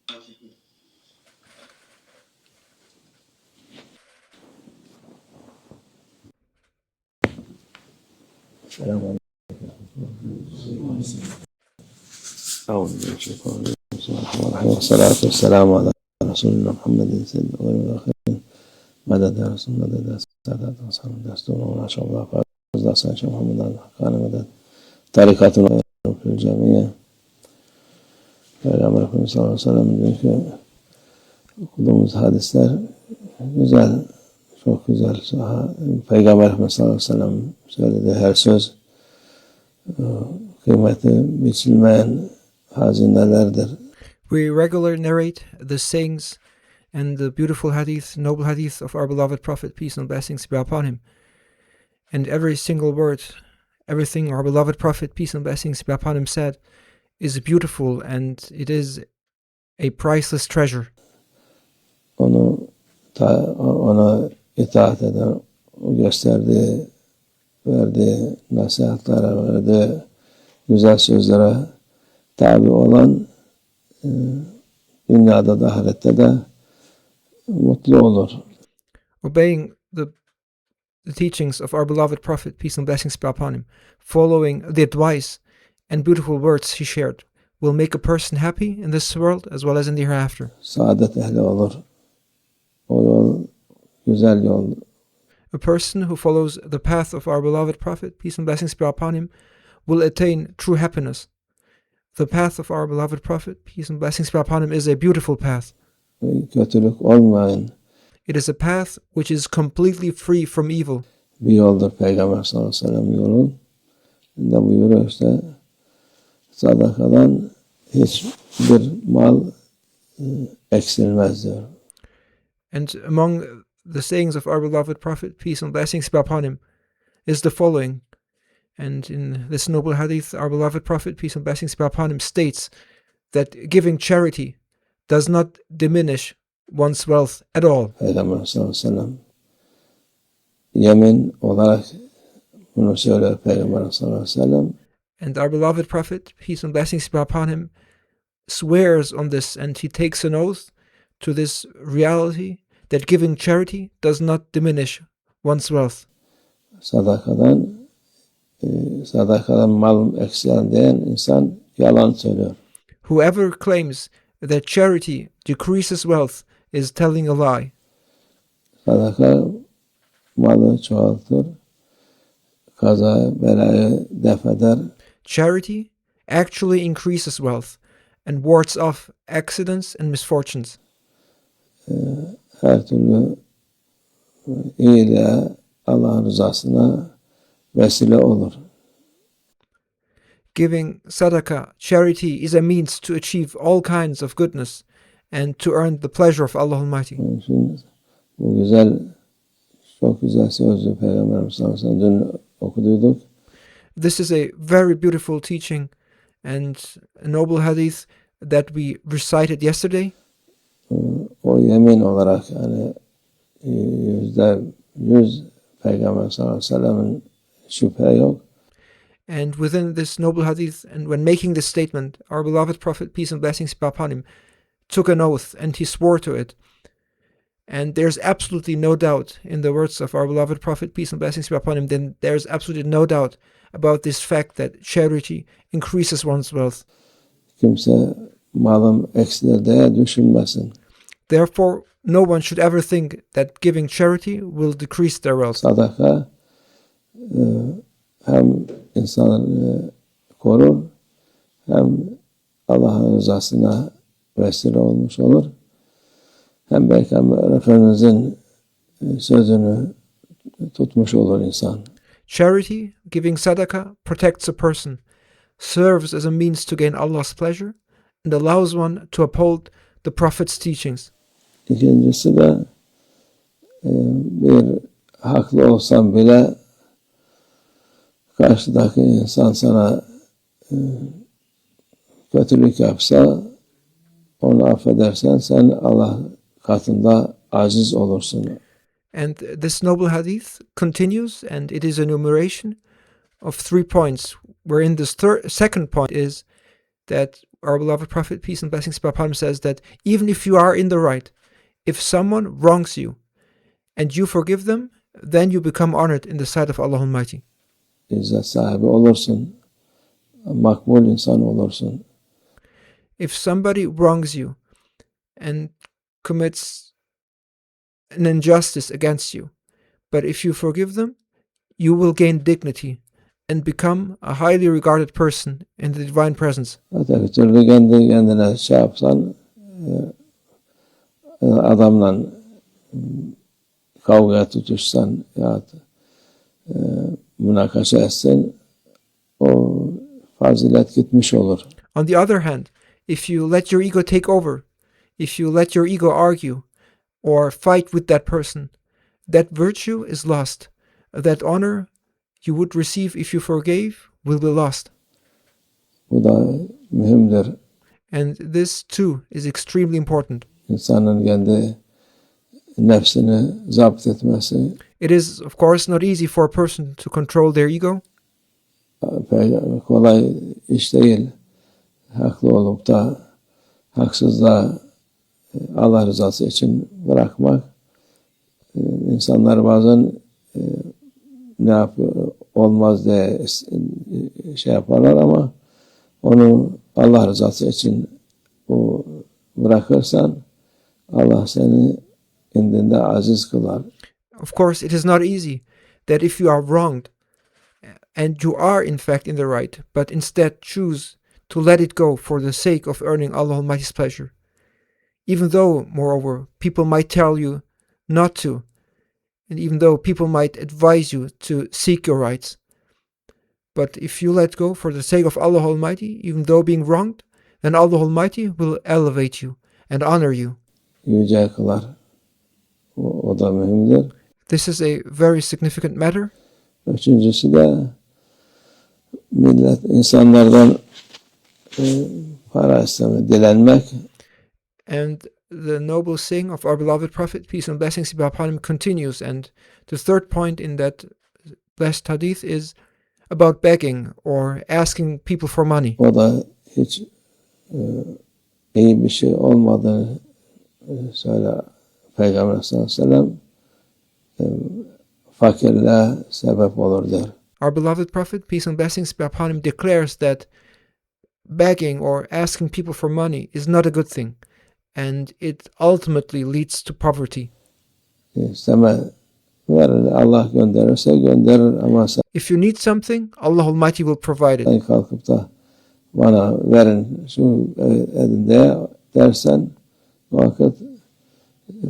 السلام عليكم. أعوذ بالله من الشيطان الرجيم. بسم الله الرحمن الرحيم والصلاة والسلام على رسولنا محمد سيد الأولين والآخرين مدد يا رسول مدد يا سادات وصحبه دستور وما شاء الله فارز دستان شيخ محمد الحقاني مدد tarikatına camiye Peygamber Efendimiz sallallahu aleyhi ve sellem diyor ki okuduğumuz hadisler güzel, çok güzel. Peygamber Efendimiz sallallahu aleyhi ve sellem söylediği her söz kıymeti biçilmeyen hazinelerdir. We regularly narrate the sayings and the beautiful hadith, noble hadith of our beloved Prophet, peace and blessings be upon him. And every single word, everything our beloved Prophet, peace and blessings be upon him, said is beautiful and it is a priceless treasure. Ona itaat eden, gösterdiği, verdiği nasihatlara, verdiği güzel sözlere tabi olan dünyada da ahirette de mutlu olur. Obeying the teachings of our beloved Prophet, peace and blessings be upon him, following the advice and beautiful words he shared, will make a person happy in this world as well as in the hereafter. Saadet ehli olur. O yol güzel yol. A person who follows the path of our beloved Prophet, peace and blessings be upon him, will attain true happiness. The path of our beloved Prophet, peace and blessings be upon him, is a beautiful path. Kötülük olmayan It is a path which is completely free from evil. bir yoldur Peygamber sallallahu aleyhi ve sellem yolu. Ne buyuruyor işte sadakadan hiçbir mal eksilmez diyor. And among the sayings of our beloved Prophet, peace and blessings be upon him, is the following. And in this noble hadith, our beloved Prophet, peace and blessings be upon him, states that giving charity does not diminish one's wealth at all. Peygamber sallallahu aleyhi ve sellem yemin olarak bunu söylüyor Peygamber sallallahu aleyhi ve sellem. And our beloved Prophet, peace and blessings be upon him, swears on this and he takes an oath to this reality that giving charity does not diminish one's wealth. Sadakadan mal eksilen diyen insan yalan söylüyor. Whoever claims that charity decreases wealth is telling a lie. Sadaka malı çoğaltır, kaza belayı def eder. Charity actually increases wealth and wards off accidents and misfortunes. Her türlü iyiliğe, Allah'ın rızasına vesile olur. Giving sadaqah, charity, is a means to achieve all kinds of goodness and to earn the pleasure of Allah Almighty. Onun için bu güzel, çok güzel sözlü Peygamberimiz sallallahu aleyhi ve sellem dün okuduyduk. This is a very beautiful teaching and a noble hadith that we recited yesterday. O yemin olarak yani %100 Peygamber sallallahu aleyhi ve sellem'in şüphe yok. And within this noble hadith, and when making this statement, our beloved Prophet, peace and blessings be upon him, took an oath and he swore to it. And there's absolutely no doubt in the words of our beloved Prophet, peace and blessings be upon him, then there's absolutely no doubt about this fact that charity increases one's wealth. Kimse malım eksilir diye düşünmesin. Therefore, no one should ever think that giving charity will decrease their wealth. Sadaka hem insanı korur hem Allah'ın rızasına vesile olmuş olur. Hem Peygamber Efendimiz'in sözünü tutmuş olur insan. Charity, giving sadaqah, protects a person, serves as a means to gain Allah's pleasure, and allows one to uphold the Prophet's teachings. İkincisi de bir haklı olsan bile karşıdaki insan sana kötülük yapsa onu affedersen sen Allah katında aziz olursun. And this noble hadith continues, and it is an enumeration of 3 points, wherein this second point is that our beloved Prophet, peace and blessings be upon him, says that even if you are in the right, if someone wrongs you and you forgive them, then you become honored in the sight of Allah Almighty. İzzet sahibi olursun, makbul insan olursun. If somebody wrongs you and commits an injustice against you, but if you forgive them, you will gain dignity and become a highly regarded person in the divine presence. Öteki türlü kendi kendine şey yapsan, adamla kavga tutuşsan ya münakaşa etsen, o fazilet gitmiş olur. On the other hand, if you let your ego take over, if you let your ego argue or fight with that person, that virtue is lost. That honor you would receive if you forgave will be lost. Bu da mühimdir. And this too is extremely important. İnsanın kendi nefsini zapt etmesi It is, of course, not easy for a person to control their ego. kolay iş değil. Haklı olup da haksızlığa Allah rızası için bırakmak. İnsanlar bazen ne yapıyor, olmaz diye şey yaparlar ama onu Allah rızası için o bırakırsan Allah seni indinde aziz kılar. Of course, it is not easy that if you are wronged and you are in fact in the right, but instead choose to let it go for the sake of earning Allah Almighty's pleasure. Even though, moreover, people might tell you not to, and even though people might advise you to seek your rights. But if you let go for the sake of Allah Almighty, even though being wronged, then Allah Almighty will elevate you and honor you. Yüce kılar. O da mühimdir. This is a very significant matter. Üçüncüsü de millet insanlardan para isteme, dilenmek. And the noble saying of our beloved Prophet, peace and blessings be upon him, continues. And the third point in that blessed hadith is about begging or asking people for money. O da hiç iyi bir şey olmadığını söyle Peygamber sallallahu aleyhi ve sellem fakirliğe sebep olur der. Our beloved Prophet, peace and blessings be upon him, declares that begging or asking people for money is not a good thing, and it ultimately leads to poverty. İsteme verir, Allah gönderirse gönderir ama sen If you need something, Allah Almighty will provide it. kalkıp da bana verin şu edin diye dersen o vakit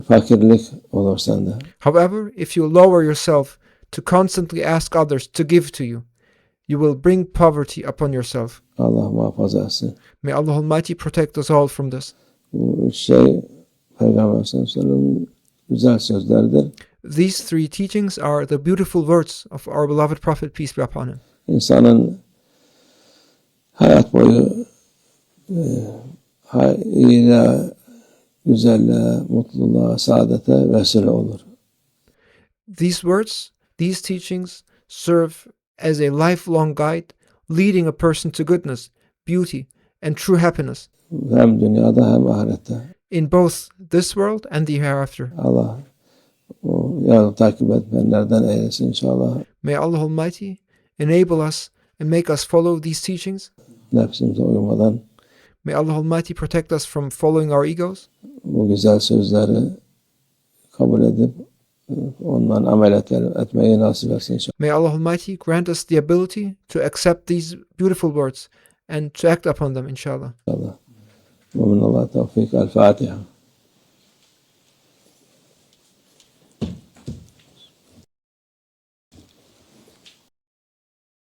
fakirlik olur sende. However, if you lower yourself to constantly ask others to give to you, you will bring poverty upon yourself. Allah muhafaza etsin. May Allah Almighty protect us all from this. Bu şey Peygamber sallallahu aleyhi ve sellem'in güzel sözlerdir. These three teachings are the beautiful words of our beloved Prophet, peace be upon him. İnsanın hayat boyu iyiliğe, güzelliğe, mutluluğa, saadete vesile olur. These words, these teachings serve as a lifelong guide, leading a person to goodness, beauty, and true happiness. Hem dünyada hem ahirette. In both this world and the hereafter. Allah o yolu takip etmeyenlerden eylesin inşallah. May Allah Almighty enable us and make us follow these teachings. Nefsimize uymadan May Allah Almighty protect us from following our egos. bu güzel sözleri kabul edip ondan amel etmeyi nasip etsin inşallah. May Allah Almighty grant us the ability to accept these beautiful words and to act upon them, inshallah. ومن الله التوفيق. الفاتحة.